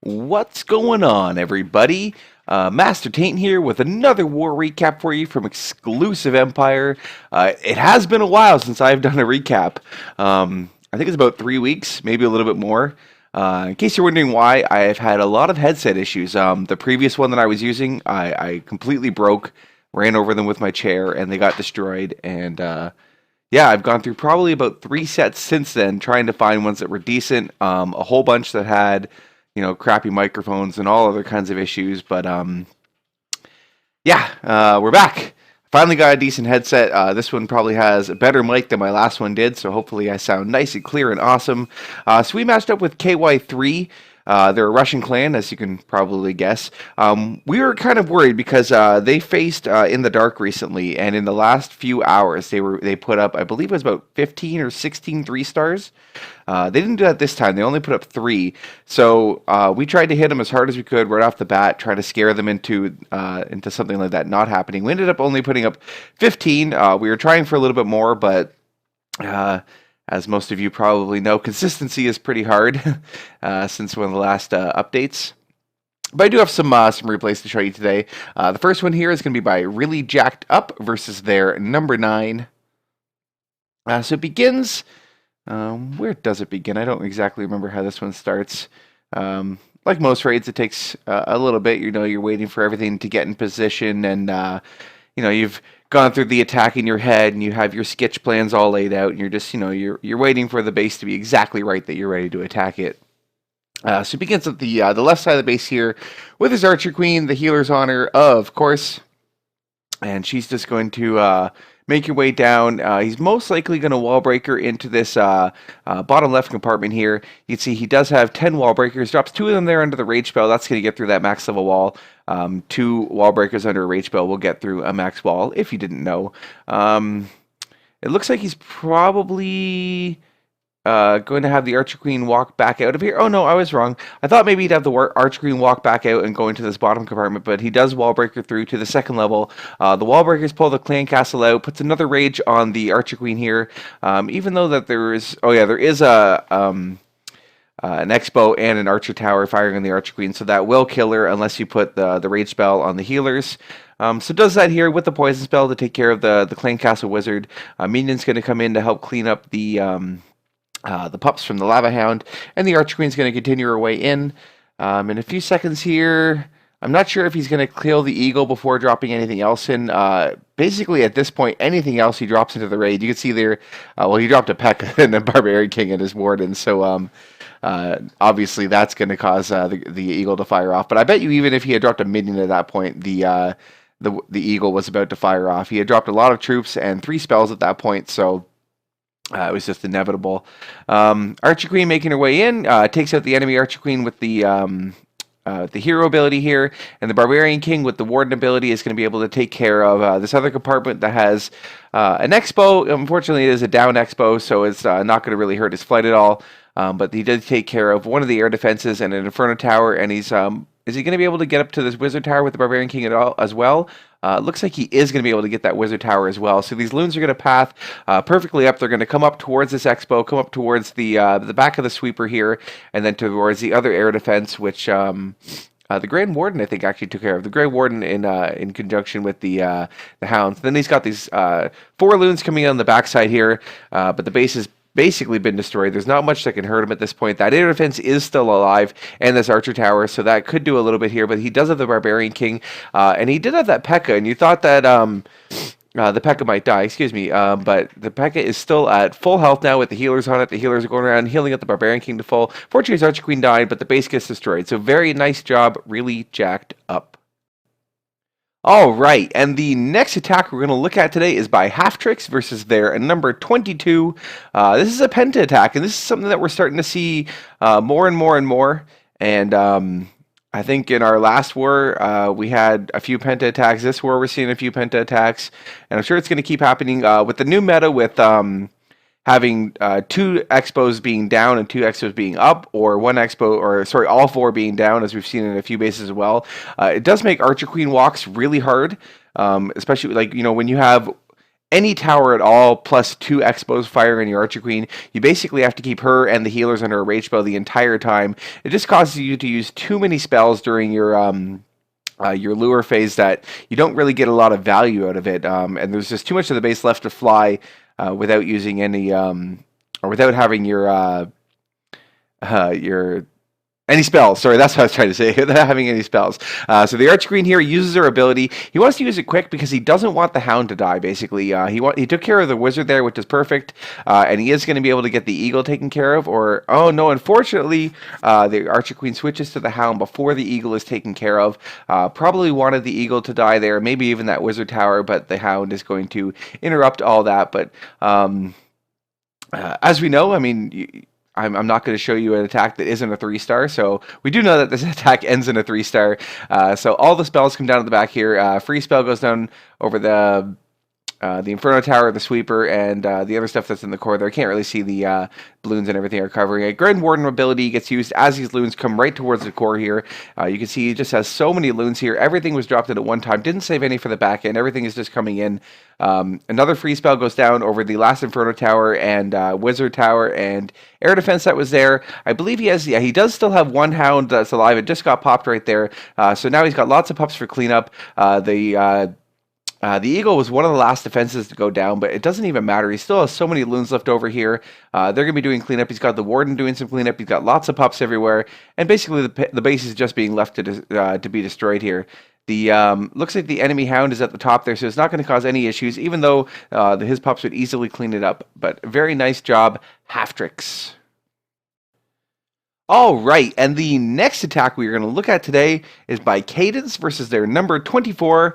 What's going on, everybody? Master Taint here with another war recap for you from Exclusive Empire. It has been a while since I've done a recap. I think it's about 3 weeks, maybe a little bit more. In case you're wondering why, I've had a lot of headset issues. The previous one that I was using, I completely broke, ran over them with my chair, and they got destroyed. And yeah, I've gone through probably about 3 sets since then, trying to find ones that were decent. A whole bunch that had crappy microphones and all other kinds of issues. But yeah, we're back. Finally got a decent headset. This one probably has a better mic than my last one did, so hopefully I sound nice and clear and awesome. So we matched up with KY3. They're a Russian clan, as you can probably guess. We were kind of worried because they faced in the dark recently, and in the last few hours, they put up, I believe it was about 15 or 16 3-stars. They didn't do that this time. They only put up 3. So we tried to hit them as hard as we could right off the bat, try to scare them into something like that not happening. We ended up only putting up 15. We were trying for a little bit more, but as most of you probably know, consistency is pretty hard since one of the last updates. But I do have some replays to show you today. The first one here is going to be by Really Jacked Up versus their number 9. So it begins... where does it begin? I don't exactly remember how this one starts. Like most raids, it takes a little bit. You're waiting for everything to get in position, and you've gone through the attack in your head, and you have your sketch plans all laid out, and you're just you're waiting for the base to be exactly right that you're ready to attack it. So it begins at the left side of the base here with his Archer Queen, the healer's honor, of course, and she's just going to make your way down. He's most likely going to wall breaker into this bottom left compartment here. You can see he does have 10 wall breakers. Drops 2 of them there under the rage spell. That's going to get through that max level wall. 2 wall breakers under a rage spell will get through a max wall, if you didn't know. It looks like he's probably... going to have the Archer Queen walk back out of here. Oh no, I was wrong. I thought maybe he'd have the Archer Queen walk back out and go into this bottom compartment, but he does wall breaker through to the second level. The wall breakers pull the clan castle out, puts another rage on the Archer Queen here. Even though that there is, there is an Expo and an Archer Tower firing on the Archer Queen, so that will kill her unless you put the rage spell on the healers. So does that here with the poison spell to take care of the clan castle wizard. Minion's going to come in to help clean up the pups from the Lava Hound, and the Archer Queen's going to continue her way in. In a few seconds here, I'm not sure if he's going to kill the Eagle before dropping anything else in. Basically, at this point, anything else he drops into the raid. You can see there, he dropped a P.E.K.K.A. and a Barbarian King and his Warden, so obviously that's going to cause the Eagle to fire off. But I bet you even if he had dropped a minion at that point, the Eagle was about to fire off. He had dropped a lot of troops and 3 spells at that point, so... it was just inevitable. Archer Queen making her way in, takes out the enemy Archer Queen with the hero ability here, and the Barbarian King with the Warden ability is going to be able to take care of this other compartment that has an Expo. Unfortunately, it is a down Expo, so it's not going to really hurt his flight at all. But he did take care of one of the air defenses and an Inferno Tower, and he's... is he going to be able to get up to this Wizard Tower with the Barbarian King at all as well? Looks like he is going to be able to get that Wizard Tower as well. So these loons are going to path perfectly up. They're going to come up towards this Expo, come up towards the back of the sweeper here, and then towards the other air defense, which the Grand Warden, I think, actually took care of. The Grand Warden in conjunction with the Hounds. Then he's got these 4 loons coming on the backside here, but the base is basically been destroyed. There's not much that can hurt him at this point. That air defense is still alive, and this Archer Tower, so that could do a little bit here, but he does have the Barbarian King, and he did have that P.E.K.K.A., and you thought that the P.E.K.K.A. might die, but the P.E.K.K.A. is still at full health now with the healers on it. The healers are going around healing up the Barbarian King to full. Fortunately, his Archer Queen died, but the base gets destroyed, so very nice job, really jacked up. All right, and the next attack we're going to look at today is by Half Tricks versus their number 22. This is a Penta attack, and this is something that we're starting to see more and more and more. And I think in our last war, we had a few Penta attacks. This war, we're seeing a few Penta attacks, and I'm sure it's going to keep happening with the new meta with... having 2 Expos being down and 2 Expos being up, or all 4 being down, as we've seen in a few bases as well. It does make Archer Queen walks really hard, especially when you have any tower at all, plus 2 expos fire in your Archer Queen, you basically have to keep her and the healers under a rage spell the entire time. It just causes you to use too many spells during your lure phase that you don't really get a lot of value out of it, and there's just too much of the base left to fly without using any or without having your any spells. Sorry, that's what I was trying to say. Without having any spells. So the Archer Queen here uses her ability. He wants to use it quick because he doesn't want the Hound to die, basically. He took care of the Wizard there, which is perfect. And he is going to be able to get the Eagle taken care of. Or, oh no, unfortunately, the Archer Queen switches to the Hound before the Eagle is taken care of. Probably wanted the Eagle to die there, maybe even that Wizard Tower, but the Hound is going to interrupt all that. But as we know, I mean... I'm not going to show you an attack that isn't a 3-star, so we do know that this attack ends in a 3-star. So all the spells come down to the back here. Free spell goes down over the Inferno Tower, the Sweeper, and the other stuff that's in the core there. I can't really see the balloons and everything are covering it. Grand Warden ability gets used as these loons come right towards the core here. You can see he just has so many loons here. Everything was dropped in at one time. Didn't save any for the back end. Everything is just coming in. Another free spell goes down over the last Inferno Tower and Wizard Tower and Air Defense that was there. I believe he has, yeah, he does still have one Hound that's alive. It just got popped right there. So now he's got lots of pups for cleanup. The Eagle was one of the last defenses to go down, but it doesn't even matter. He still has so many loons left over here. They're going to be doing cleanup. He's got the Warden doing some cleanup. He's got lots of pups everywhere. And basically the base is just being left to be destroyed here. The looks like the enemy Hound is at the top there, so it's not going to cause any issues, even though his pups would easily clean it up. But very nice job, Halftrix. All right, and the next attack we are going to look at today is by Cadence versus their number 24.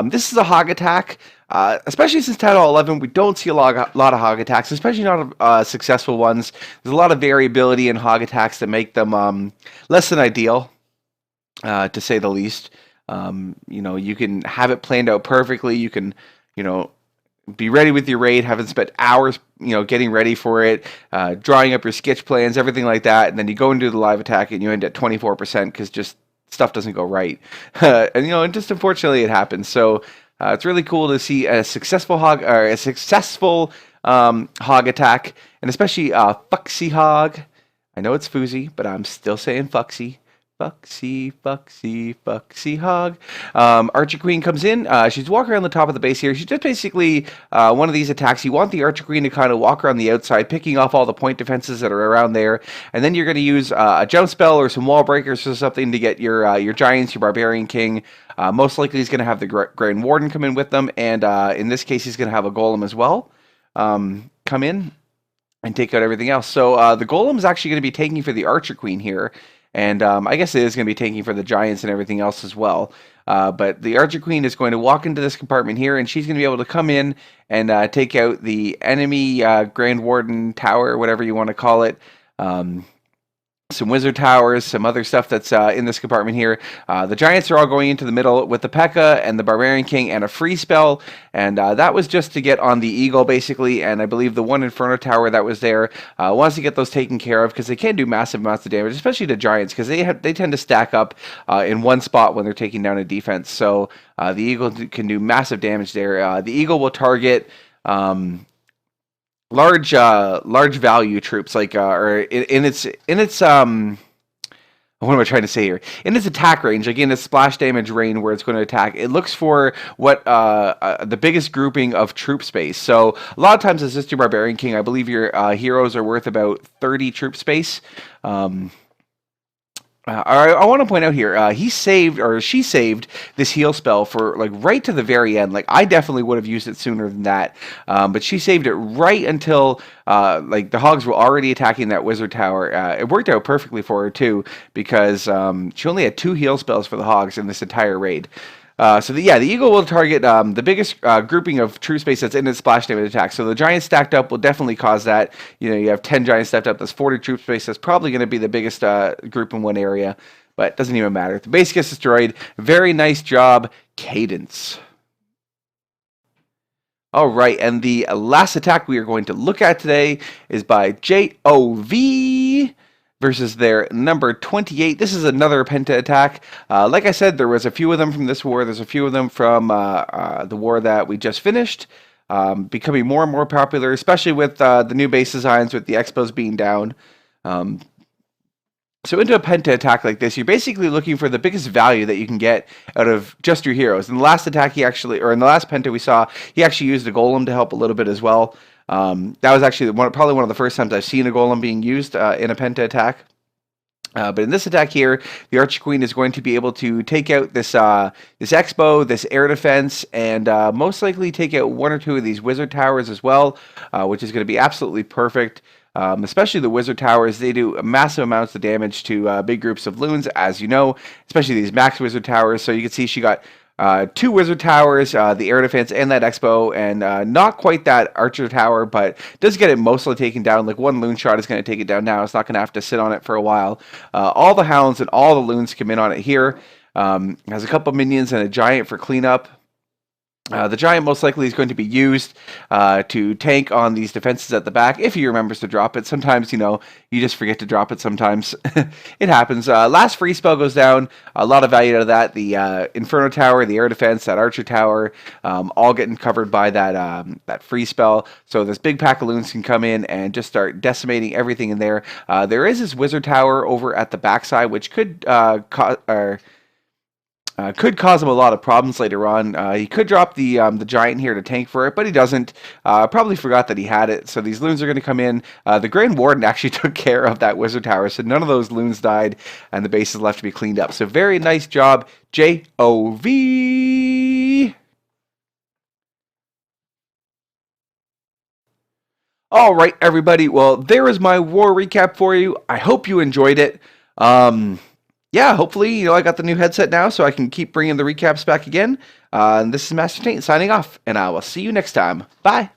This is a hog attack. Especially since Town Hall 11, we don't see a lot of hog attacks, especially not successful ones. There's a lot of variability in hog attacks that make them less than ideal, to say the least. You know, you can have it planned out perfectly. You can, you know, be ready with your raid, having spent hours, you know, getting ready for it, drawing up your sketch plans, everything like that, and then you go and do the live attack and you end at 24% because just stuff doesn't go right. And you know, and just unfortunately it happens. So it's really cool to see a successful hog hog attack, and especially Foxy Hog. I know it's Foozy, but I'm still saying Foxy. Foxy Hog. Archer Queen comes in. She's walking around the top of the base here. She's just basically one of these attacks. You want the Archer Queen to kind of walk around the outside, picking off all the point defenses that are around there, and then you're going to use a jump spell or some wall breakers or something to get your Giants, your Barbarian King. Most likely he's going to have the Grand Warden come in with them, and in this case he's going to have a Golem as well come in and take out everything else. So the Golem is actually going to be taking for the Archer Queen here. And I guess it is going to be taking for the Giants and everything else as well. But the Archer Queen is going to walk into this compartment here, and she's going to be able to come in and take out the enemy Grand Warden Tower, whatever you want to call it. Some Wizard Towers, some other stuff that's in this compartment here. The Giants are all going into the middle with the P.E.K.K.A. and the Barbarian King and a free spell. And that was just to get on the Eagle, basically. And I believe the one Inferno Tower that was there wants to get those taken care of because they can do massive amounts of damage, especially to Giants, because they tend to stack up in one spot when they're taking down a defense. So the Eagle can do massive damage there. The Eagle will target... large value troops, like or in its what am I trying to say here? In its attack range, like in its splash damage range where it's going to attack, it looks for what the biggest grouping of troop space. So a lot of times as Sister Barbarian King, I believe your heroes are worth about 30 troop space. I want to point out here, she saved this heal spell for like right to the very end. Like I definitely would have used it sooner than that, but she saved it right until like the hogs were already attacking that Wizard Tower. It worked out perfectly for her too because she only had 2 heal spells for the hogs in this entire raid. So the Eagle will target the biggest grouping of true space that's in its splash damage attack. So the Giants stacked up will definitely cause that. You know, you have 10 Giants stacked up. That's 40 troop space. That's probably going to be the biggest group in one area, but it doesn't even matter. The base gets destroyed. Very nice job, Cadence. All right, and the last attack we are going to look at today is by JOV versus their number 28. This is another Penta attack. Like I said, there was a few of them from this war. There's a few of them from the war that we just finished. becoming more and more popular, especially with the new base designs, with the expos being down. So into a penta attack like this, you're basically looking for the biggest value that you can get out of just your heroes. In the last attack, in the last penta we saw, he actually used a golem to help a little bit as well. That was actually probably one of the first times I've seen a golem being used in a penta attack. But in this attack here, the Archer Queen is going to be able to take out this this Expo, this air defense, and most likely take out one or two of these wizard towers as well, which is going to be absolutely perfect. Especially the wizard towers, they do massive amounts of damage to big groups of loons, as you know, especially these max wizard towers. So you can see she got 2 wizard towers, the air defense, and that expo, and not quite that archer tower, but does get it mostly taken down. Like 1 loon shot is going to take it down now. It's not going to have to sit on it for a while. All the hounds and all the loons come in on it here. Has a couple minions and a giant for cleanup. The giant most likely is going to be used to tank on these defenses at the back, if he remembers to drop it. Sometimes, you know, you just forget to drop it sometimes. It happens. Last free spell goes down. A lot of value out of that. The Inferno Tower, the air defense, that Archer Tower, all getting covered by that free spell. So this big pack of loons can come in and just start decimating everything in there. There is this Wizard Tower over at the backside, which could cause him a lot of problems later on. He could drop the giant here to tank for it, but he doesn't. Probably forgot that he had it. So these loons are going to come in. The Grand Warden actually took care of that wizard tower, so none of those loons died, and the base is left to be cleaned up. So very nice job, JOV. All right, everybody. Well, there is my war recap for you. I hope you enjoyed it. Yeah, hopefully, you know, I got the new headset now, so I can keep bringing the recaps back again. This is Master Tate signing off, and I will see you next time. Bye.